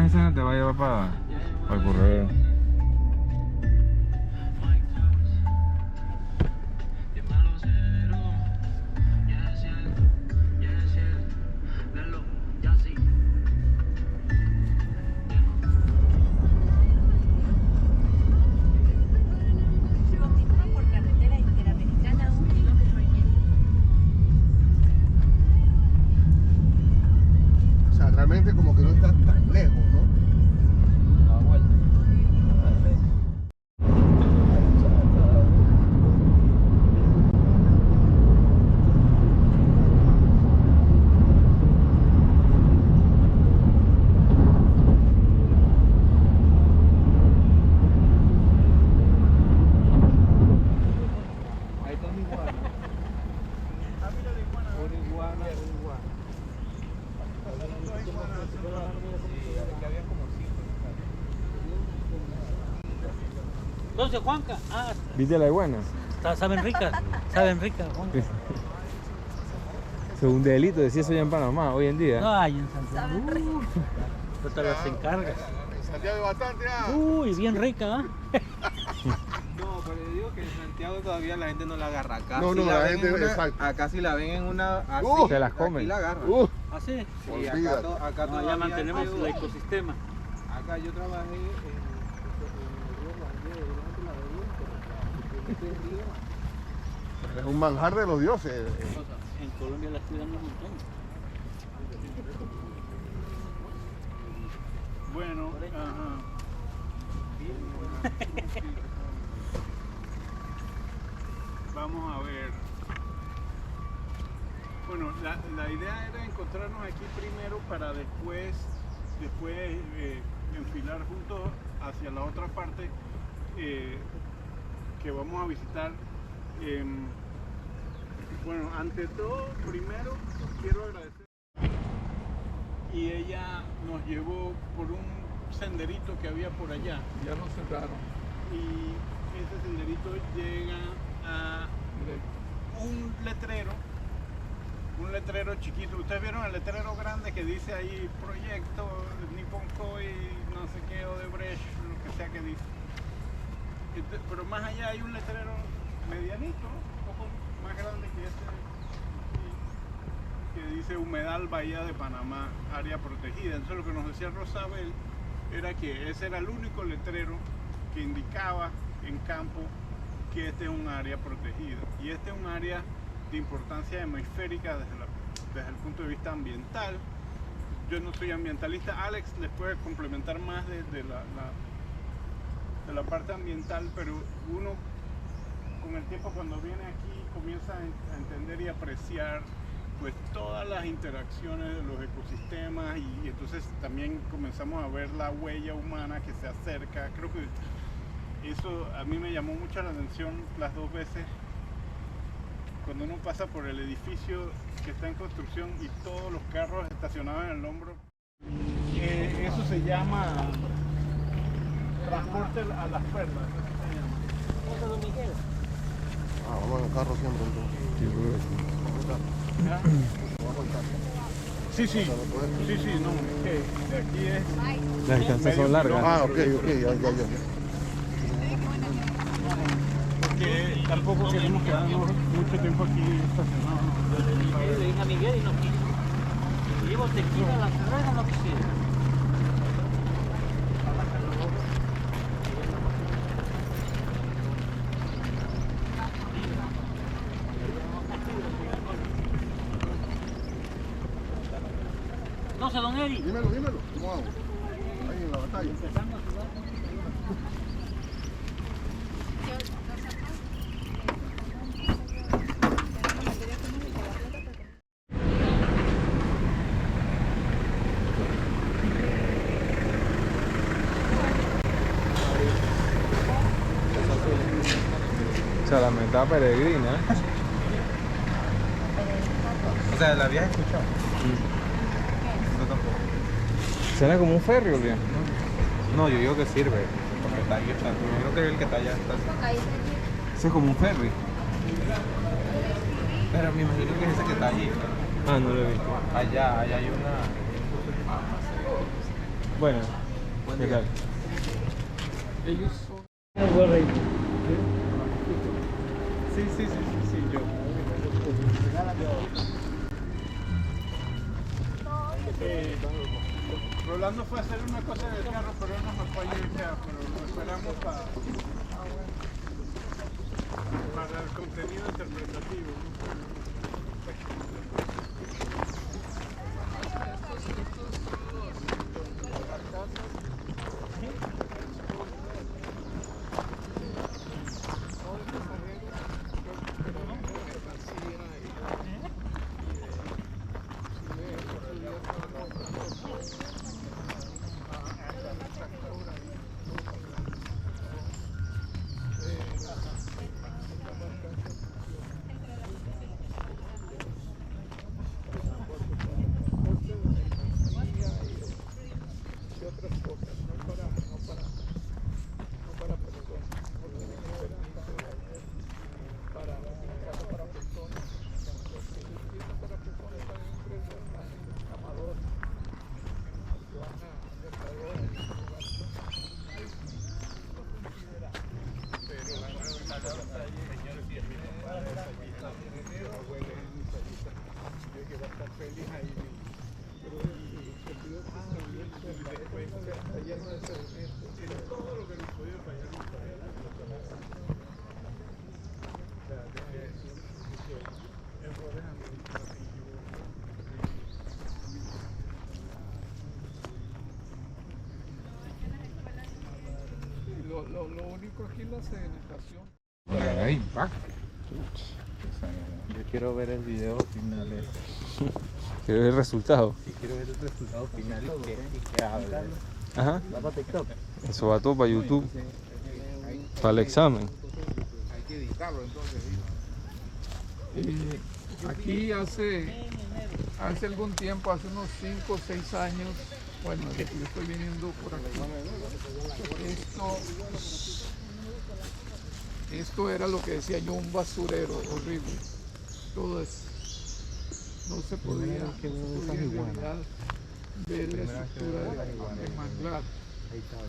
vainas esas te va a llevar para el correo. Realmente como que no está tan lejos, ¿no? A la vuelta. Ahí está mi iguana. Ah, mira la iguana. Una iguana, una iguana. Entonces, Juanca, ¿Viste la iguana? saben ricas, Juanca. Es un delito decir eso ya en Panamá hoy en día. No hay en Santiago. Pero te las encargas. Santiago es bastante, Uy, bien rica, ¿ah? No, pero yo digo que en Santiago todavía la gente no la agarra. Acá No, sí no, la ven gente, en una, exacto. acá si la ven en una así, se las comen. aquí la agarran. ¿Así? Sí, Olvídate. acá No, todavía ya mantenemos hay- el ecosistema. Acá yo trabajé en el río Guandé, durante la bahía, pero este río, Es un manjar de los dioses. En Colombia las cuidan un montón. Bueno, vamos a ver. Bueno, la idea era encontrarnos aquí primero para después enfilar juntos hacia la otra parte que vamos a visitar. Bueno, ante todo, primero quiero agradecer. Y ella nos llevó por un senderito que había por allá. ya nos cerraron. Y ese senderito llega a un letrero chiquito. Ustedes vieron el letrero grande que dice ahí proyecto Nippon Koi, no sé qué, Odebrecht, lo que sea que dice. Pero más allá hay un letrero medianito, un poco más grande que este, que dice Humedal Bahía de Panamá, área protegida. Entonces lo que nos decía Rosabel era que ese era el único letrero que indicaba en campo que este es un área protegida. Y este es un área de importancia hemisférica desde el punto de vista ambiental. Yo no soy ambientalista, Alex les puede complementar más de la parte ambiental, pero uno con el tiempo cuando viene aquí comienza a entender y apreciar pues todas las interacciones de los ecosistemas y entonces también comenzamos a ver la huella humana que se acerca. Creo que eso a mí me llamó mucho la atención las dos veces cuando uno pasa por el edificio que está en construcción y todos los carros estacionados en el hombro. Eso se llama transporte a las perlas. Vamos en el carro siempre entonces. Sí, no, es que de aquí es... Las distancias son largas. Ok, ya. Porque tampoco queremos quedarnos mucho tiempo aquí estacionados. Le dije a Miguel y no quiso. Llevo tequila a la carrera, no quisiera. Entonces, don Eri. Dímelo, ¿cómo hago? Ahí en la batalla. O sea, la mitad peregrina. O sea, ¿la habías escuchado? No tampoco. Será como un ferry, Julián. No, yo digo que sirve. Porque está ahí, está. Yo creo que el que está allá está. Eso es como un ferry. Pero me imagino que es ese que está allí. Ah, no lo he visto. Allá hay una. Bueno, Buen ¿qué día. tal? Ellos son... Sí, yo. Rolando fue a hacer una cosa en el carro, pero él nos acompaña en el carro, pero lo esperamos para el contenido interpretativo. Lo único aquí es la sedimentación. Hay impacto. Yo quiero ver el video final. Quiero ver el resultado. Y quiero ver el resultado final y que hable. Ajá. ¿Va para TikTok? Eso va todo para YouTube. Para el examen. Hay que editarlo entonces. Aquí hace algún tiempo, hace unos 5 o 6 años, bueno, desde que yo estoy viniendo por aquí, esto era lo que decía yo, un basurero horrible. Todo eso. No se podía en realidad ver la estructura de manglar.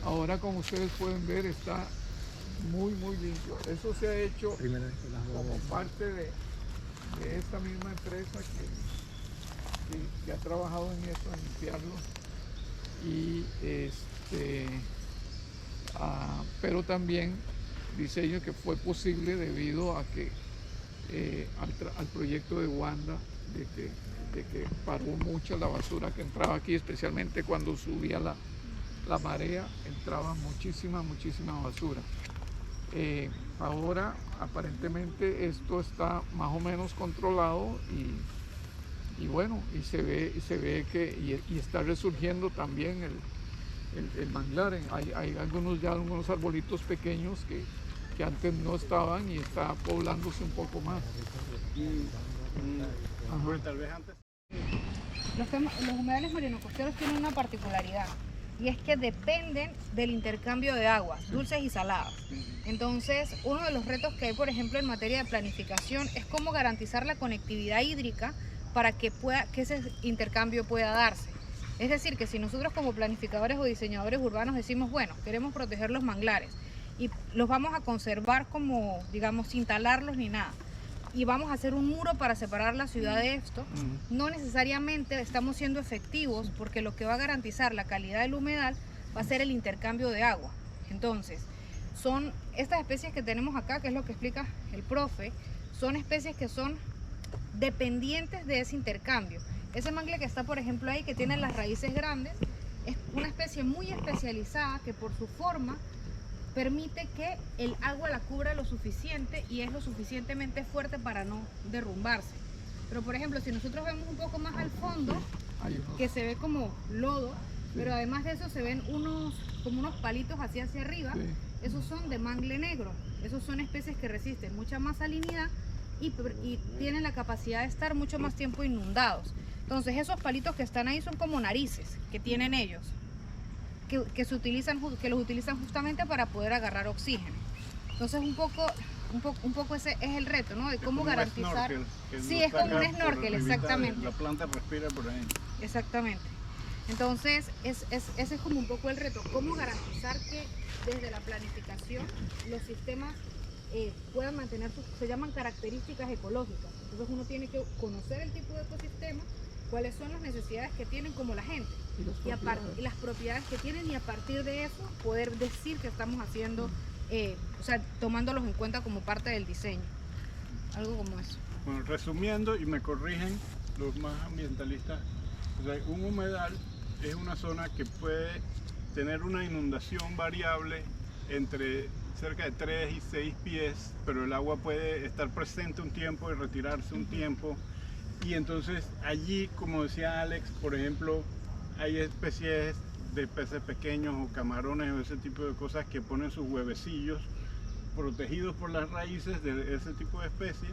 Ahora, como ustedes pueden ver, está muy limpio. Eso se ha hecho como parte de esta misma empresa que ha trabajado en esto, en limpiarlo. Y pero también dice ellos que fue posible debido a que al proyecto de Wanda, de que paró mucha la basura que entraba aquí, especialmente cuando subía la marea, entraba muchísima basura. Ahora aparentemente esto está más o menos controlado y bueno, y se ve que y está resurgiendo también el manglar. Hay algunos arbolitos pequeños que antes no estaban y está poblándose un poco más. Bueno, tal vez antes. Los humedales marino-costeros tienen una particularidad y es que dependen del intercambio de aguas, dulces y saladas. Entonces, uno de los retos que hay, por ejemplo, en materia de planificación es cómo garantizar la conectividad hídrica para que ese intercambio pueda darse. Es decir, que si nosotros como planificadores o diseñadores urbanos decimos, bueno, queremos proteger los manglares y los vamos a conservar como, digamos, sin talarlos ni nada, y vamos a hacer un muro para separar la ciudad de esto, no necesariamente estamos siendo efectivos, porque lo que va a garantizar la calidad del humedal va a ser el intercambio de agua. Entonces, son estas especies que tenemos acá, que es lo que explica el profe, son especies que son dependientes de ese intercambio. Ese mangle que está, por ejemplo, ahí, que tiene las raíces grandes, es una especie muy especializada que por su forma permite que el agua la cubra lo suficiente y es lo suficientemente fuerte para no derrumbarse. Pero por ejemplo, si nosotros vemos un poco más al fondo, que se ve como lodo, pero además de eso se ven como unos palitos hacia arriba, esos son de mangle negro. Esos son especies que resisten mucha más salinidad y tienen la capacidad de estar mucho más tiempo inundados. Entonces esos palitos que están ahí son como narices que tienen ellos, que los utilizan justamente para poder agarrar oxígeno. Entonces un poco ese es el reto, ¿no? De cómo garantizar. Sí, es como un snorkel, exactamente. La planta respira por ahí. Exactamente. Entonces, ese es como un poco el reto, cómo garantizar que desde la planificación los sistemas puedan mantener se llaman características ecológicas. Entonces uno tiene que conocer el tipo de ecosistema, cuáles son las necesidades que tienen como la gente y las propiedades que tienen, y a partir de eso poder decir que estamos haciendo, o sea, tomándolos en cuenta como parte del diseño. Algo como eso. Bueno, resumiendo, y me corrigen los más ambientalistas, o sea, un humedal es una zona que puede tener una inundación variable entre cerca de 3 y 6 pies, pero el agua puede estar presente un tiempo y retirarse un tiempo. Y entonces allí, como decía Alex, por ejemplo, hay especies de peces pequeños o camarones o ese tipo de cosas que ponen sus huevecillos protegidos por las raíces de ese tipo de especies,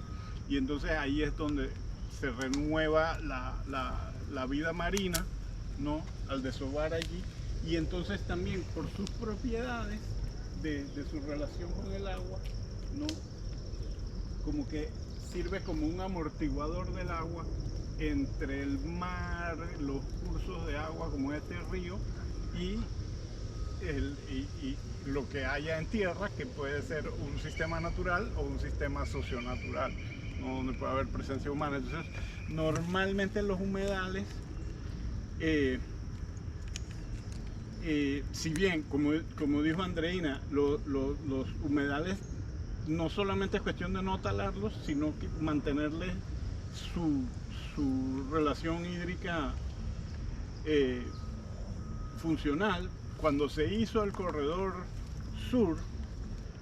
y entonces ahí es donde se renueva la vida marina, ¿no? Al desovar allí, y entonces también por sus propiedades de su relación con el agua, ¿no? Como que sirve como un amortiguador del agua entre el mar, los cursos de agua como este río y lo que haya en tierra, que puede ser un sistema natural o un sistema socionatural, ¿no? Donde puede haber presencia humana. Entonces, normalmente los humedales, si bien, como dijo Andreina, los humedales no solamente es cuestión de no talarlos, sino que mantenerles su relación hídrica funcional. Cuando se hizo el corredor sur,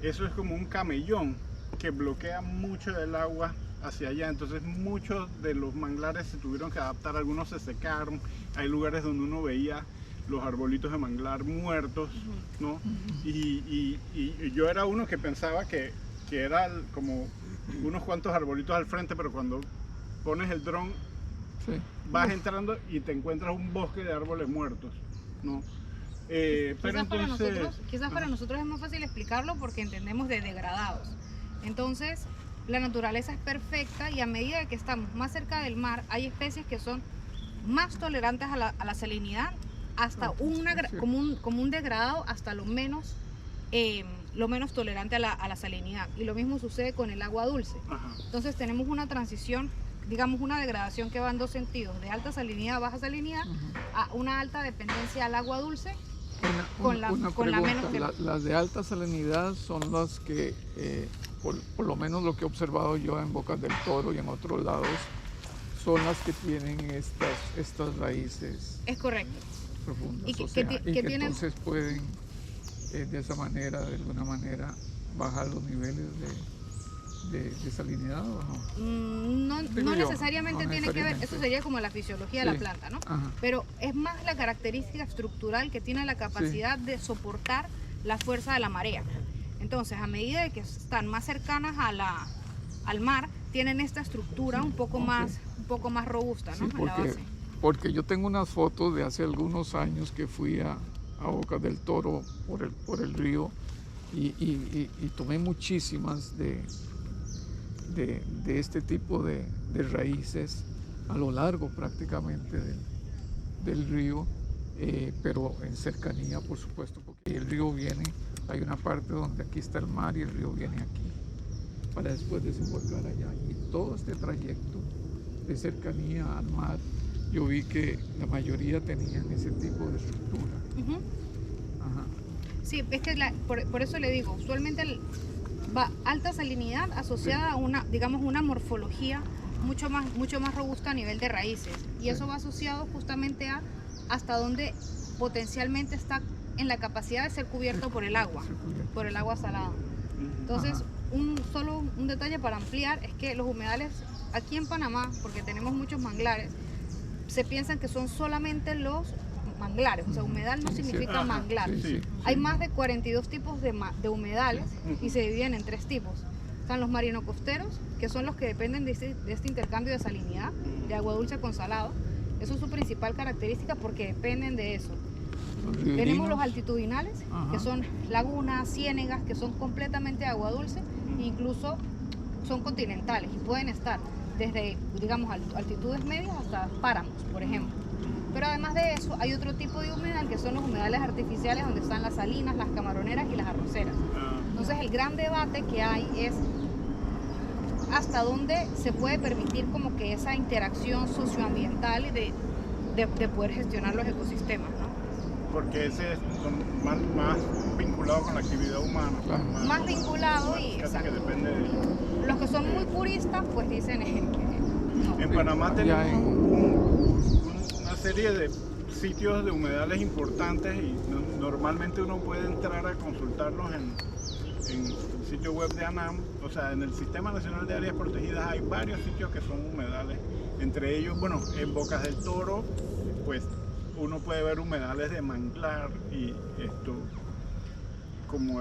eso es como un camellón que bloquea mucho del agua hacia allá, entonces muchos de los manglares se tuvieron que adaptar, algunos se secaron, hay lugares donde uno veía los arbolitos de manglar muertos, ¿no? Y yo era uno que pensaba que era como unos cuantos arbolitos al frente, pero cuando pones el dron, vas entrando y te encuentras un bosque de árboles muertos, ¿no? Pero entonces, quizás para nosotros es más fácil explicarlo porque entendemos de degradados. Entonces, la naturaleza es perfecta y a medida que estamos más cerca del mar, hay especies que son más tolerantes a la salinidad, hasta como un degradado, hasta lo menos tolerante a la salinidad. Y lo mismo sucede con el agua dulce. Entonces tenemos una transición, digamos una degradación que va en dos sentidos, de alta salinidad a baja salinidad, a una alta dependencia al agua dulce con la menos que... Las de alta salinidad son las que, por lo menos lo que he observado yo en Bocas del Toro y en otros lados, son las que tienen estas raíces. Es correcto. Profundas, y que tienen... entonces pueden de esa manera, de alguna manera, bajar los niveles de salinidad, ¿o no? No necesariamente tiene que ver, eso sería como la fisiología de la planta, ¿no? Pero es más la característica estructural que tiene la capacidad de soportar la fuerza de la marea. Entonces, a medida de que están más cercanas al mar, tienen esta estructura un poco más robusta, ¿no? Porque yo tengo unas fotos de hace algunos años que fui a Bocas del Toro por el río y tomé muchísimas de este tipo de raíces a lo largo prácticamente del río, pero en cercanía, por supuesto, porque el río viene, hay una parte donde aquí está el mar y el río viene aquí para después desembocar allá, y todo este trayecto de cercanía al mar yo vi que la mayoría tenían ese tipo de estructura. Sí, es que por eso le digo, usualmente va alta salinidad asociada a una morfología mucho más robusta a nivel de raíces, y eso va asociado justamente a hasta donde potencialmente está en la capacidad de ser cubierto por el agua salada. Entonces, solo un detalle para ampliar es que los humedales aquí en Panamá, porque tenemos muchos manglares, se piensan que son solamente los manglares, o sea, humedal no significa manglar. Hay más de 42 tipos de humedales y se dividen en 3 tipos. Están los marino-costeros, que son los que dependen de este intercambio de salinidad, de agua dulce con salado. Eso es su principal característica porque dependen de eso. Tenemos los altitudinales, que son lagunas, ciénegas, que son completamente agua dulce, incluso son continentales y pueden estar desde, digamos, altitudes medias hasta páramos, por ejemplo. Pero además de eso, hay otro tipo de humedal que son los humedales artificiales, donde están las salinas, las camaroneras y las arroceras. Entonces el gran debate que hay es hasta dónde se puede permitir como que esa interacción socioambiental y de poder gestionar los ecosistemas, ¿no? Porque ese es más vinculado con la actividad humana. Claro. Más vinculado y Casi que exacto. depende de ello. Los que son muy puristas pues dicen que no. En Panamá Ya tenemos una serie de sitios de humedales importantes y normalmente uno puede entrar a consultarlos en el sitio web de ANAM. O sea, en el Sistema Nacional de Áreas Protegidas hay varios sitios que son humedales. Entre ellos, bueno, en Bocas del Toro, pues uno puede ver humedales de manglar y esto, como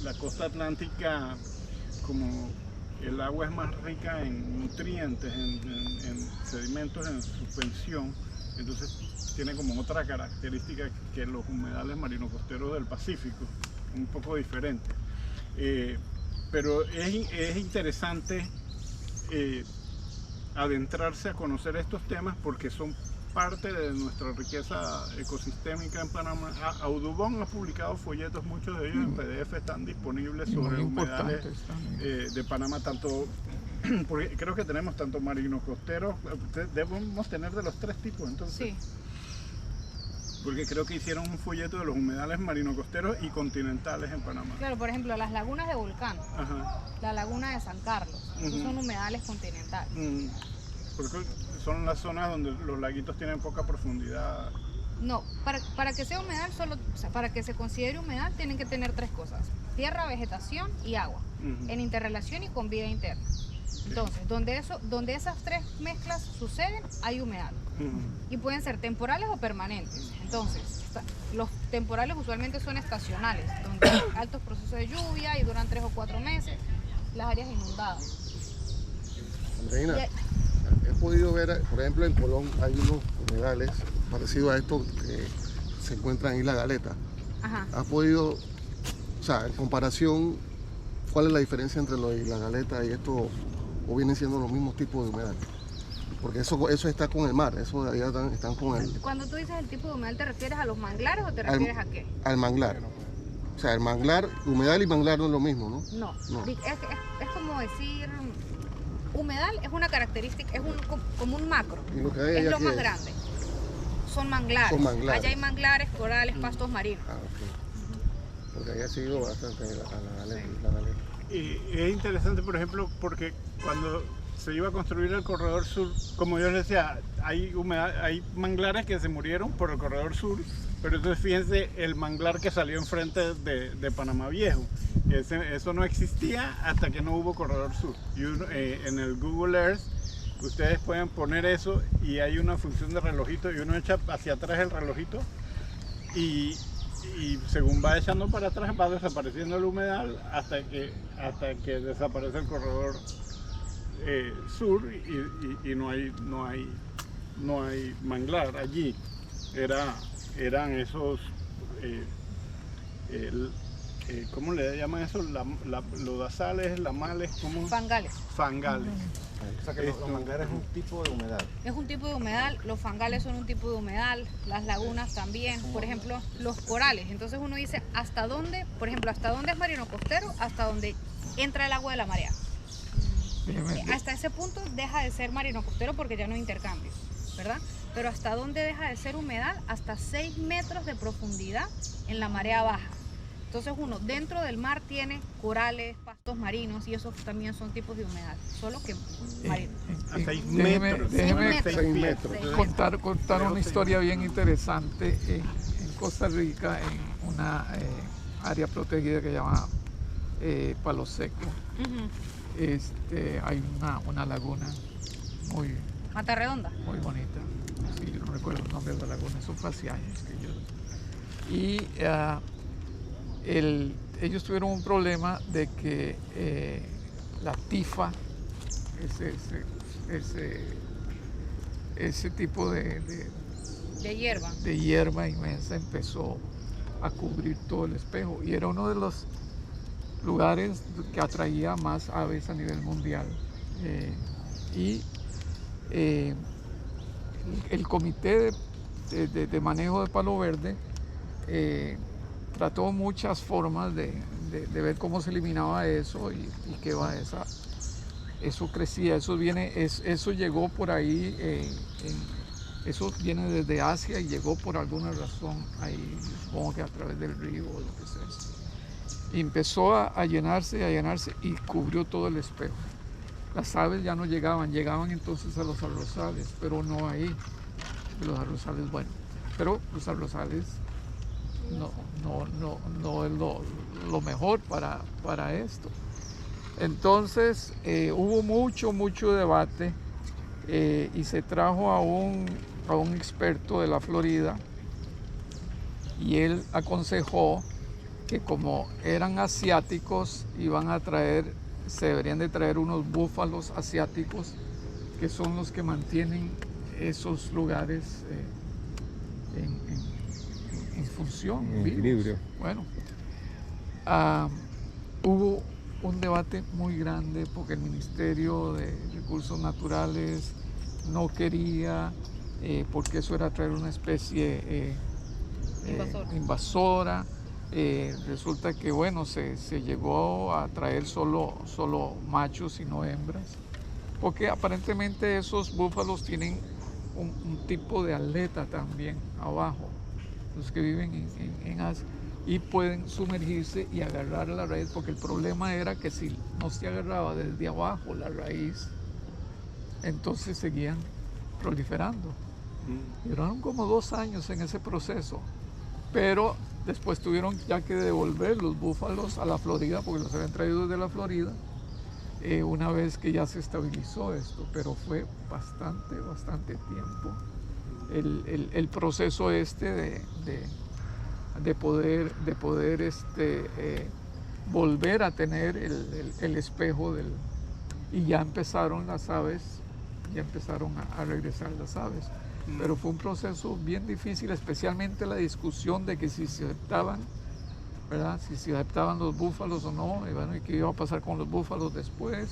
la costa atlántica, como el agua es más rica en nutrientes, en sedimentos en suspensión, entonces tiene como otra característica que los humedales marino-costeros del Pacífico, un poco diferente. Pero es interesante adentrarse a conocer estos temas porque son parte de nuestra riqueza ecosistémica en Panamá. Audubon ha publicado folletos, muchos de ellos en PDF están disponibles sobre Muy humedales importantes también. de Panamá, tanto porque creo que tenemos tanto marinos costeros, debemos tener de los tres tipos entonces. Sí. Porque creo que hicieron un folleto de los humedales marino-costeros y continentales en Panamá. Claro, por ejemplo, las lagunas de Volcán, Ajá. la laguna de San Carlos, esos Ujú. son humedales continentales. Porque son las zonas donde los laguitos tienen poca profundidad. No, para que sea humedal, o sea, para que se considere humedal, tienen que tener tres cosas: tierra, vegetación y agua, Ujú. en interrelación y con vida interna. Entonces, donde esas tres mezclas suceden, hay humedal. Ujú. Y pueden ser temporales o permanentes. Entonces, los temporales usualmente son estacionales, donde hay altos procesos de lluvia y duran 3 o 4 meses, las áreas inundadas. Andreina, Y hay- he podido ver, por ejemplo, en Colón hay unos humedales parecidos a estos que se encuentran en Isla Galeta. Ajá. ¿Has podido, o sea, en comparación, cuál es la diferencia entre lo de Isla Galeta y esto, o vienen siendo los mismos tipos de humedal? Porque eso está con el mar, eso de allá están con el, Cuando tú dices el tipo de humedal, ¿te refieres a los manglares o te refieres a qué? al manglar. O sea, el manglar, humedal y manglar no es lo mismo, ¿no? No, No. es como decir, humedal es una característica, es como un macro, Y lo que hay es allá lo ¿qué más es? grande. Son manglares. Son manglares. Allá hay manglares, corales, pastos marinos. Ah, ok. Porque allá ha sido bastante a la Galeta, Isla Galeta. Y es interesante, por ejemplo, porque cuando se iba a construir el corredor sur, como yo les decía, hay manglares que se murieron por el corredor sur, pero entonces fíjense el manglar que salió enfrente de Panamá Viejo. Eso no existía hasta que no hubo corredor sur. Y en el Google Earth ustedes pueden poner eso y hay una función de relojito y uno echa hacia atrás el relojito y según va echando para atrás va desapareciendo el humedal hasta que desaparece el corredor sur y no hay manglar allí. Eran esos ¿cómo le llaman eso? Lodazales, lamales, ¿cómo? Fangales. Fangales. O sea que los manglares es un tipo de humedal. Es un tipo de humedal, los fangales son un tipo de humedal, las lagunas también, por ejemplo, los corales. Entonces uno dice, ¿hasta dónde? Por ejemplo, ¿hasta dónde es marino costero? Hasta donde entra el agua de la marea. Hasta ese punto deja de ser marino costero porque ya no hay intercambio, ¿verdad? Pero ¿hasta dónde deja de ser humedal? Hasta 6 metros de profundidad en la marea baja. Entonces uno dentro del mar tiene corales, pastos marinos y esos también son tipos de humedal, solo que marinos. A 6 Déjeme metros. 6 metros. contar una historia bien interesante en Costa Rica, en una área protegida que se llama Palo Seco. Hay una laguna muy Mata Redonda. muy bonita. Sí, yo no recuerdo el nombre de la laguna, eso fue hace años que yo. Y ellos tuvieron un problema de que la tifa, ese tipo De hierba. de hierba inmensa empezó a cubrir todo el espejo y era uno de los lugares que atraía más aves a nivel mundial. El comité de manejo de palo verde trató muchas formas de ver cómo se eliminaba eso y que eso crecía, eso llegó por ahí, eso viene desde Asia y llegó por alguna razón ahí, supongo que a través del río o lo que sea. Y empezó a llenarse y cubrió todo el espejo. Las aves ya no llegaban entonces a los arrozales, pero no ahí. Los arrozales, bueno, pero los arrozales no es lo mejor para esto. Entonces hubo mucho debate y se trajo a un experto de la Florida y él aconsejó que como eran asiáticos se deberían de traer unos búfalos asiáticos que son los que mantienen esos lugares en función, en equilibrio. Bueno, hubo un debate muy grande porque el Ministerio de Recursos Naturales no quería, porque eso era traer una especie invasora. Resulta que bueno, se llegó a traer solo machos y no hembras, porque aparentemente esos búfalos tienen un tipo de aleta también abajo, los que viven en Asia, y pueden sumergirse y agarrar la raíz, porque el problema era que si no se agarraba desde abajo la raíz, entonces seguían proliferando. Duraron como 2 años en ese proceso, pero después tuvieron ya que devolver los búfalos a la Florida, porque los habían traído desde la Florida, una vez que ya se estabilizó esto, pero fue bastante tiempo el proceso de poder volver a tener el espejo y ya empezaron las aves, a regresar las aves. Pero fue un proceso bien difícil, especialmente la discusión de que si se aceptaban, ¿verdad? Si se aceptaban los búfalos o no, y bueno, ¿y qué iba a pasar con los búfalos después?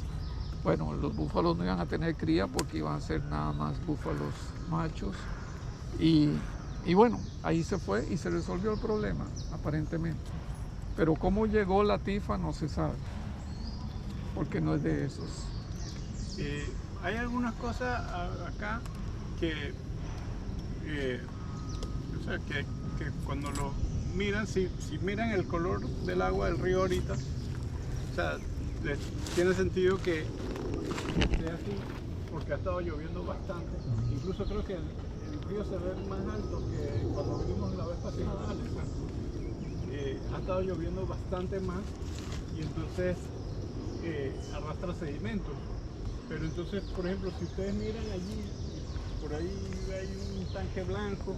Bueno, los búfalos no iban a tener cría porque iban a ser nada más búfalos machos. Y bueno, ahí se fue y se resolvió el problema, aparentemente. Pero cómo llegó la tifa no se sabe, porque no es de esos. Hay algunas cosas acá que cuando lo miran, si miran el color del agua del río ahorita, o sea, tiene sentido que esté así, porque ha estado lloviendo bastante. Incluso creo que el río se ve más alto que cuando vinimos la vez pasada. Ha estado lloviendo bastante más y entonces arrastra sedimentos. Pero entonces, por ejemplo, si ustedes miran allí, por ahí hay un tanque blanco.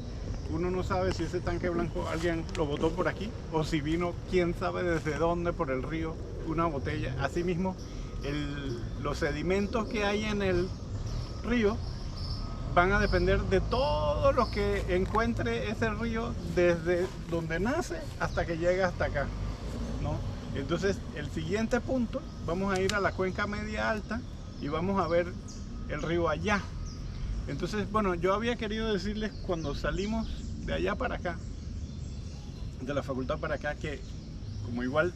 Uno no sabe si ese tanque blanco alguien lo botó por aquí o si vino quién sabe desde dónde por el río una botella. Asimismo, los sedimentos que hay en el río van a depender de todo lo que encuentre ese río desde donde nace hasta que llega hasta acá, ¿no? Entonces, el siguiente punto, vamos a ir a la cuenca media alta y vamos a ver el río allá. Entonces, bueno, yo había querido decirles cuando salimos de allá para acá, de la facultad para acá, que como igual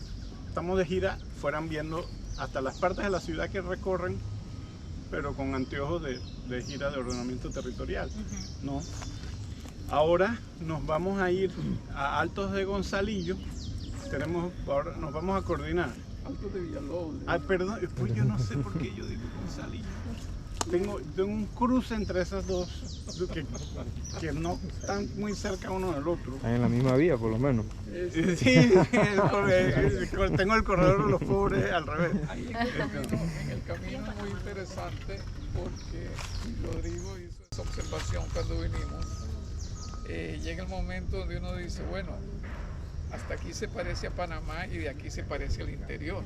estamos de gira, fueran viendo hasta las partes de la ciudad que recorren, pero con anteojos de gira de ordenamiento territorial, ¿no? Ahora nos vamos a ir a Altos de Gonzalillo. Ahora nos vamos a coordinar. Altos de Villalobos. Ay, perdón, pues yo no sé por qué yo digo Gonzalillo. Tengo un cruce entre esas dos que no están muy cerca uno del otro. Están en la misma vía, por lo menos. Sí, tengo el corredor de los pobres al revés. Ahí en el camino es muy interesante porque Rodrigo hizo esa observación cuando vinimos. Llega el momento donde uno dice, bueno, hasta aquí se parece a Panamá y de aquí se parece al interior.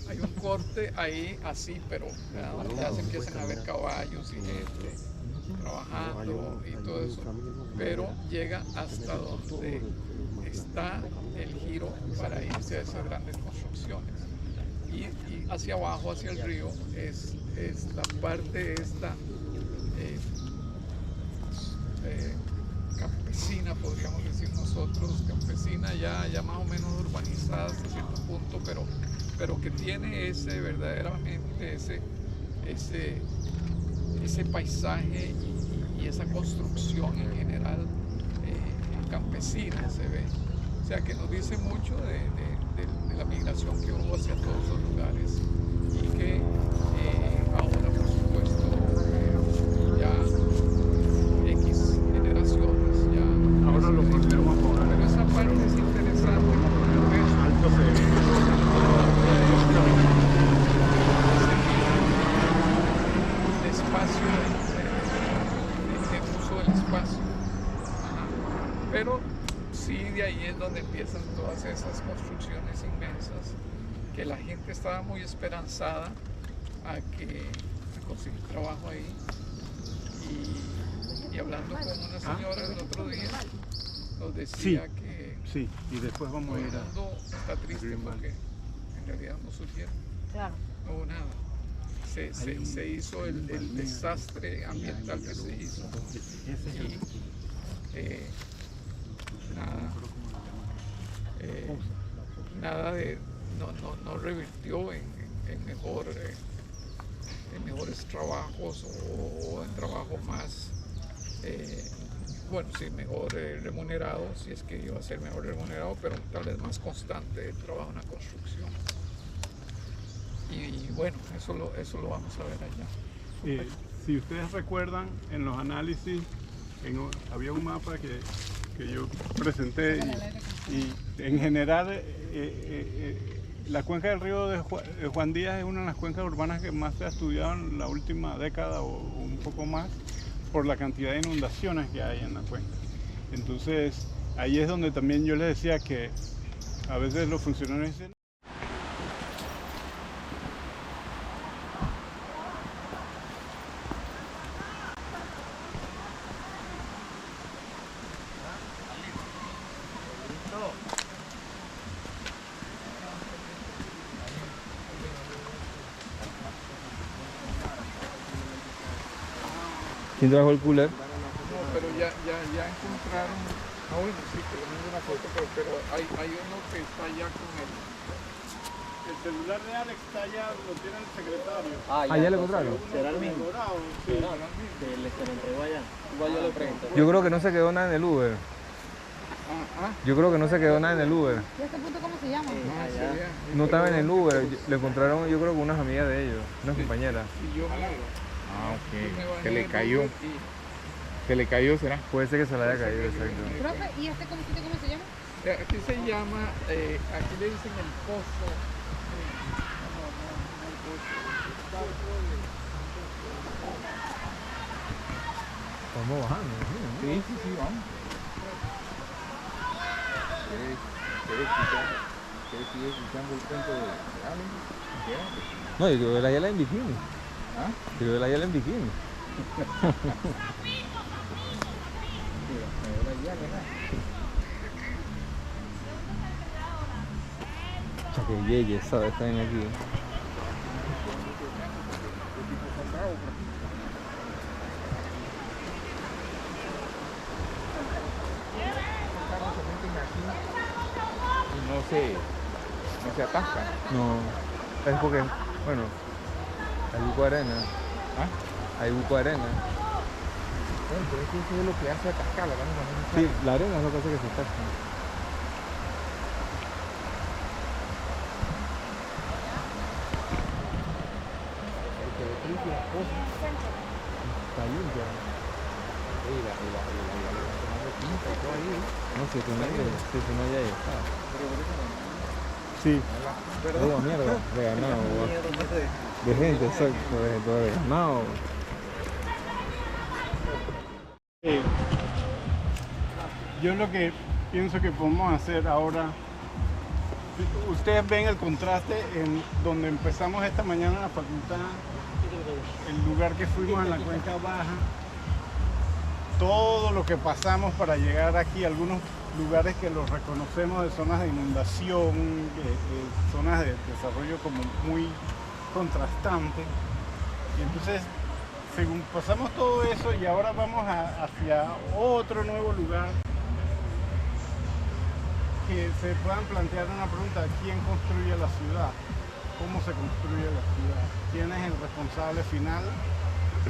Hay un corte ahí así, pero donde ya se empiezan a ver caballos y gente trabajando y todo eso, pero llega hasta donde está el giro para irse a esas grandes construcciones. Y hacia abajo, hacia el río, es la parte esta campesina, podríamos decir nosotros, campesina ya más o menos urbanizada hasta cierto punto, pero que tiene verdaderamente ese paisaje y esa construcción en general campesina se ve. O sea que nos dice mucho de la migración que hubo hacia todos esos lugares y que ahora, por supuesto, ya X generaciones ya... Ahora lo volvemos a poner. Pero esa parte es interesante porque ves Alto se ve. el espacio, el uso del espacio. Ajá. Pero sí, de ahí es donde empiezan todas esas construcciones inmensas que la gente estaba muy esperanzada a conseguir trabajo ahí. Y hablando con una señora el otro día, nos decía que Sí, y después vamos todo a el ir a... mundo está triste porque en realidad no surgieron, Claro. no hubo nada. Se hizo el desastre ambiental que se hizo. No revirtió en mejores trabajos o en trabajos más, mejor remunerado, si es que iba a ser mejor remunerado, pero tal vez más constante el trabajo en la construcción. Y bueno, eso lo vamos a ver allá. Si ustedes recuerdan, en los análisis había un mapa que yo presenté y en general la cuenca del río de Juan Díaz es una de las cuencas urbanas que más se ha estudiado en la última década o un poco más por la cantidad de inundaciones que hay en la cuenca. Entonces ahí es donde también yo les decía que a veces los funcionarios dicen... ¿Quién trajo el cooler? No, pero ya encontraron. Bueno, sí, que le mando una foto, pero hay uno que está allá con El celular de Alex está allá, lo tiene el secretario. Ah, ¿ya lo encontraron? ¿Será el mismo? Dorado, sí. Se lo entregó allá. Igual yo le pregunto. Yo creo que no se quedó nada en el Uber. Yo creo que no se quedó nada en el Uber. ¿Y este punto cómo se llama? Allá. No estaba en el Uber. Lo encontraron, yo creo que unas amigas de ellos, unas compañeras. Y yo Ah, me ok. bajé Se le del cayó. Uber Se le cayó, ¿será? Puede ser que se le haya caído, exacto. Profe, ¿y este cómo se llama? Aquí se llama, aquí le dicen el pozo. Vamos bajando, Sí, vamos. ¿Quieres seguir escuchando el cuento de Alex? Quédate. No, yo quiero ver a Yala en bikini. ¿Ah? Quiero ver a Yala en bikini. Mira, me duele ya, ¿verdad? O sea, que yeye, ¿sabes? Están aquí. No se atascan. No, es porque, bueno, hay buco de arena. ¿Ah? Hay buco de arena. Bueno, pero es que eso es lo que hace atascar, ¿verdad? Sí, la arena es lo que hace que se tache. Está limpia. No sé, si no hay ahí está. Sí. Digo, mierda, de ganado. De gente, exacto, de ganado. Yo lo que pienso que podemos hacer ahora, ustedes ven el contraste en donde empezamos esta mañana en la facultad, el lugar que fuimos en la cuenca baja, todo lo que pasamos para llegar aquí, algunos lugares que los reconocemos de zonas de inundación, zonas de desarrollo como muy contrastante. Y entonces, según pasamos todo eso y ahora vamos hacia otro nuevo lugar, que se puedan plantear una pregunta: ¿quién construye la ciudad? ¿Cómo se construye la ciudad? ¿Quién es el responsable final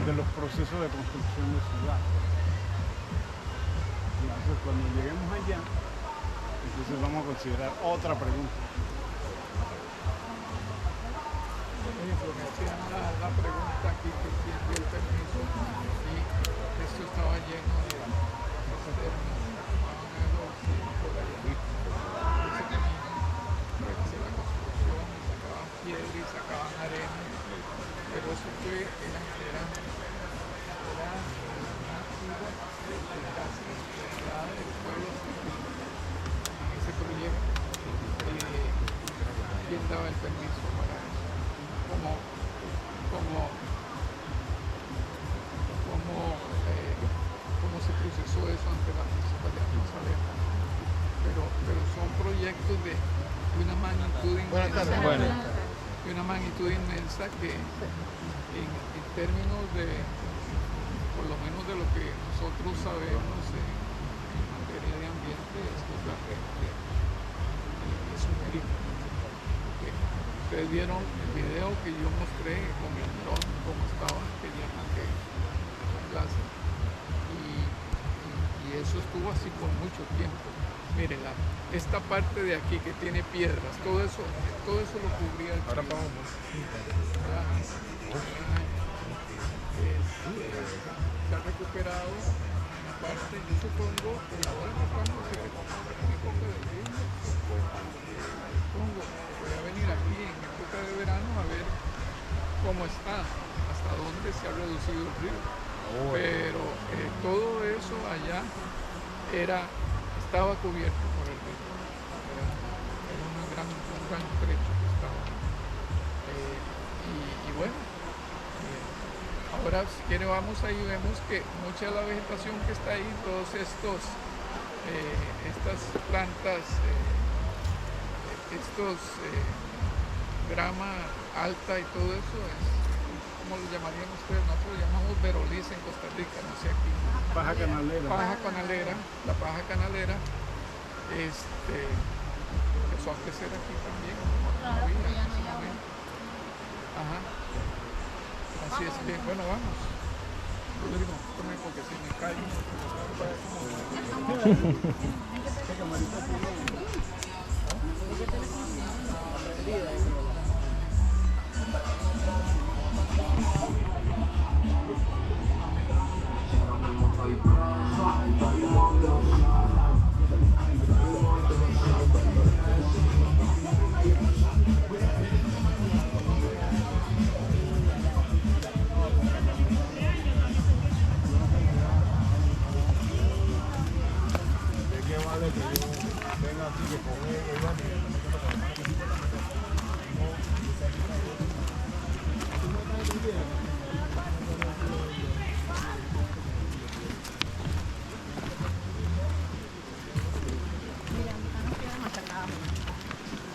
de los procesos de construcción de ciudad? Y entonces cuando lleguemos allá, entonces vamos a considerar otra pregunta. Me hacían la pregunta aquí que quién dio el permiso, y esto estaba lleno de términos, por allá. Ese camino, hacia la construcción, y sacaban piedra y sacaban arena, pero eso fue, era una fuga de casi la totalidad del pueblo en ese proyecto. ¿Quién daba el permiso para eso? ¿Cómo se procesó eso ante la Municipalidad de Magdalena? Pero son proyectos de una magnitud inmensa, de una magnitud inmensa que en términos de, por lo menos de lo que nosotros sabemos en materia de ambiente, esto es realmente es un delito. Ustedes vieron el video que yo mostré con el dron, cómo estaba aquel plaza, y eso estuvo así por mucho tiempo. Miren, esta parte de aquí que tiene piedras, todo eso lo cubría el Ahora piso. vamos. Se ha recuperado una parte, yo supongo que ahora que cuando se recupera en época de lluvia, supongo voy a venir aquí en época de verano a ver cómo está, hasta dónde se ha reducido el río. Pero todo eso allá estaba cubierto por el río. Era un gran trecho que estaba. Y bueno, ahora si quiere vamos ahí, vemos que mucha de la vegetación que está ahí, todos estas plantas, grama alta y todo eso es, ¿cómo lo llamarían ustedes? Nosotros lo llamamos veroliz en Costa Rica, no sé aquí. Paja canalera. La paja canalera, empezó a crecer aquí también, como había en ese momento. Ajá. Así es que, bueno, vamos. Rodrigo, tome porque si me caigo.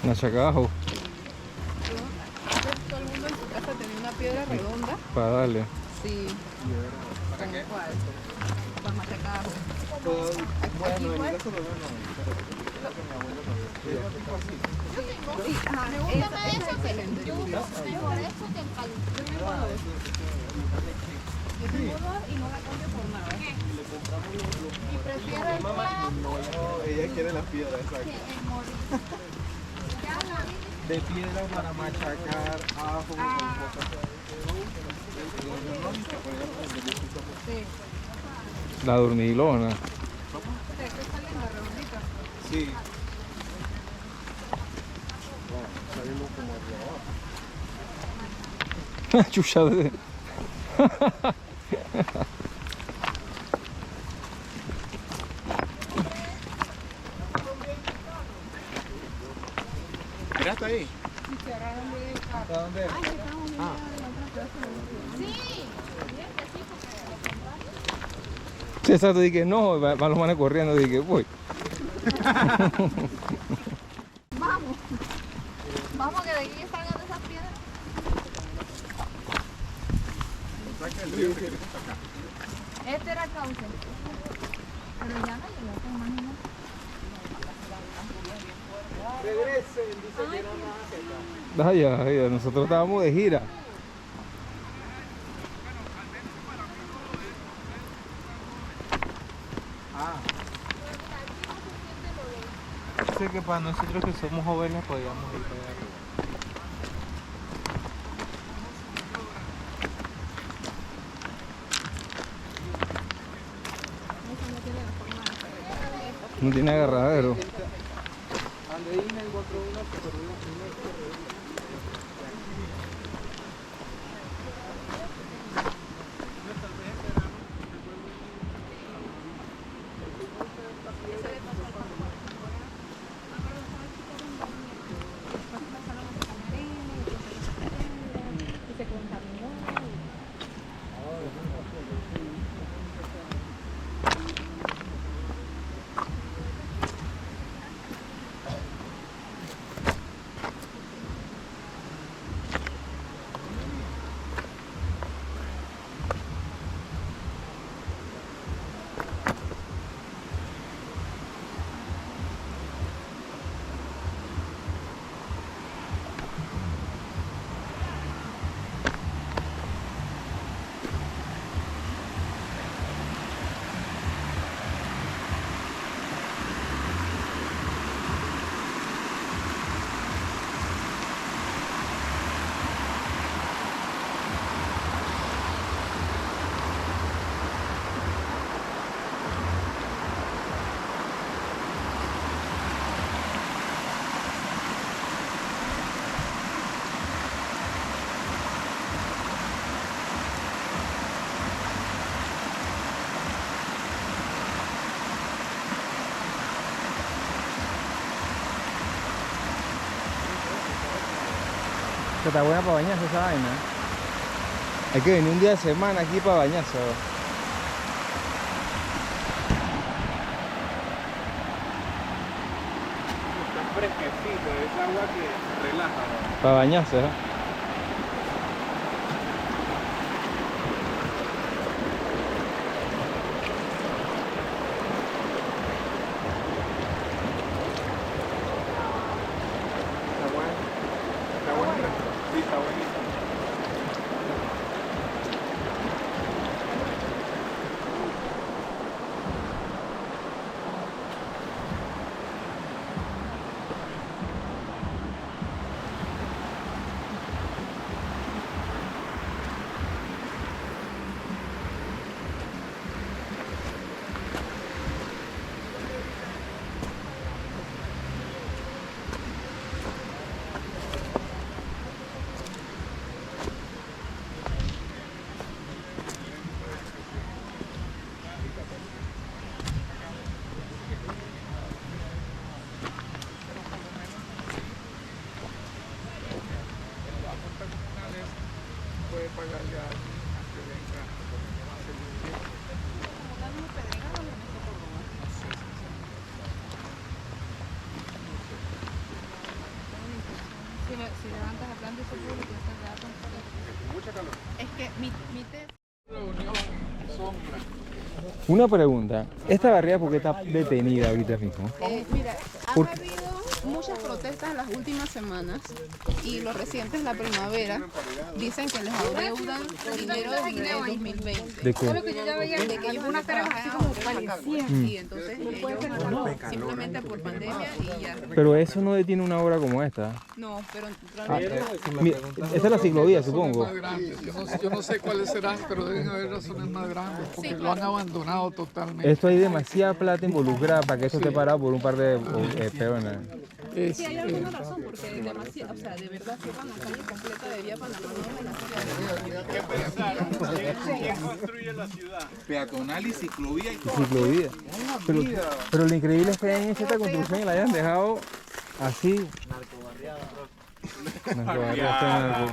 Machacajo. Todo el mundo en su casa tenía una piedra redonda. Para darle. Sí. ¿Para qué? ¿Cuál? Para machacar. Bueno, en el caso de Sí, ajá, Me gusta más es eso que excelente. yo uso mejor eso que el palito. Yo tengo dos y no la cambio por nada. Y prefiero el plástico ella quiere las piedras, que exacto. el morir. Ya morir. De piedra para machacar ajo con cosas. Sí. La dormilona. Esta está linda, redondita. Sí. Salimos como hacia abajo. Chucha de... Mira, está ahí. Sí. ¿Hasta dónde? Sí. Bien, que sí, porque lo contrario. Sí, exacto, dije, no, van los manes corriendo, dije, voy. Vamos. Vamos, que de aquí salgan de esas piedras. Este era el cauce. Pero ya no llegó, te imaginas. Regresen, dice que no más. Vaya, nosotros estábamos de gira. Sé que para nosotros que somos jóvenes podíamos ir para allá. No tiene agarradero. Andreina encontró una que perdió la primera. Que está buena para bañarse esa vaina. Hay que venir un día de semana aquí para bañarse. Está fresquecito, es agua que relaja. Para bañarse, ¿eh? Está buena. Sí, está buenísimo. Puede pagarle a alguien a que venga a hacer limpieza. Si levantas la planta y se público, está quedado con Mucha calor. Es que mi test. Reunión, sombra. Una pregunta. ¿Esta barriada por qué está detenida ahorita mismo? Mira, ha ¿Por habido muchas protestas en las últimas semanas y los recientes, la primavera, dicen que les adeudan dinero de 2020. ¿De qué? que yo ya veía De que ellos unas caras así como parecían. Sí, entonces ellos simplemente por pandemia y ya. Pero eso no detiene una obra como esta. No, pero Ah, realmente esta es la ciclovía, Son supongo. más grandes. Yo no sé cuáles serán, pero deben haber razones más grandes porque Sí, lo claro. han abandonado totalmente. Esto hay demasiada plata involucrada para que esto esté parado por un par de peones. sí hay alguna razón porque demasiado, o sea, de verdad cierran la calle completa de Vía Panamá, no de la ciudad. ¿Qué pensaron? ¿Quién construye la ciudad? Peatonal y ciclovía y todo. Ciclovía. Pero lo increíble es que hayan hecho esta construcción y la hayan dejado así. Narcobarriada.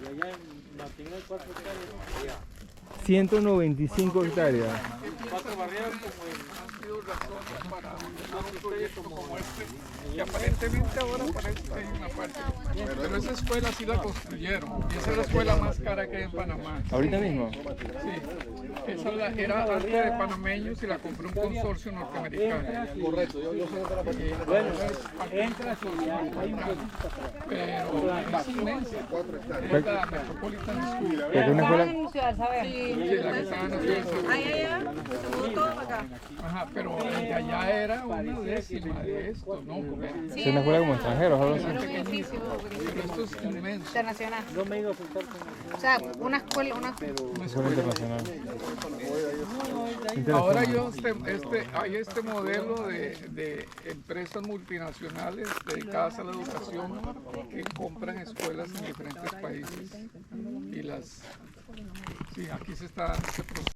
Y allá en Martín hay 4 hectáreas. 195 hectáreas. 4 barriadas como en... Han sido razones para un proyecto como este, que aparentemente ahora parece que hay una parte. Pero esa escuela sí la construyeron, y esa es la escuela más cara que hay en Panamá. ¿Ahorita mismo? Sí, esa era arte de panameños y la compró un consorcio norteamericano. Correcto, yo sé de la parte. Bueno, entra Pero es inmensa. Es la Metropolitan School. ¿Es una escuela? en Ciudad Saber. Sí, la que estaba en la ciudad de San Juan. Se mudó todo para acá. Ajá, pero el de allá era una décima de esto, ¿no? ¿Es una escuela como extranjeros o algo así? Pero esto es inmenso. Internacional. no me iba a juntar con... O sea, una escuela, Escuela internacional. Ahora hay este modelo de empresas multinacionales dedicadas a la educación que compran escuelas en diferentes países y las... Sí, aquí se está dando ese proceso.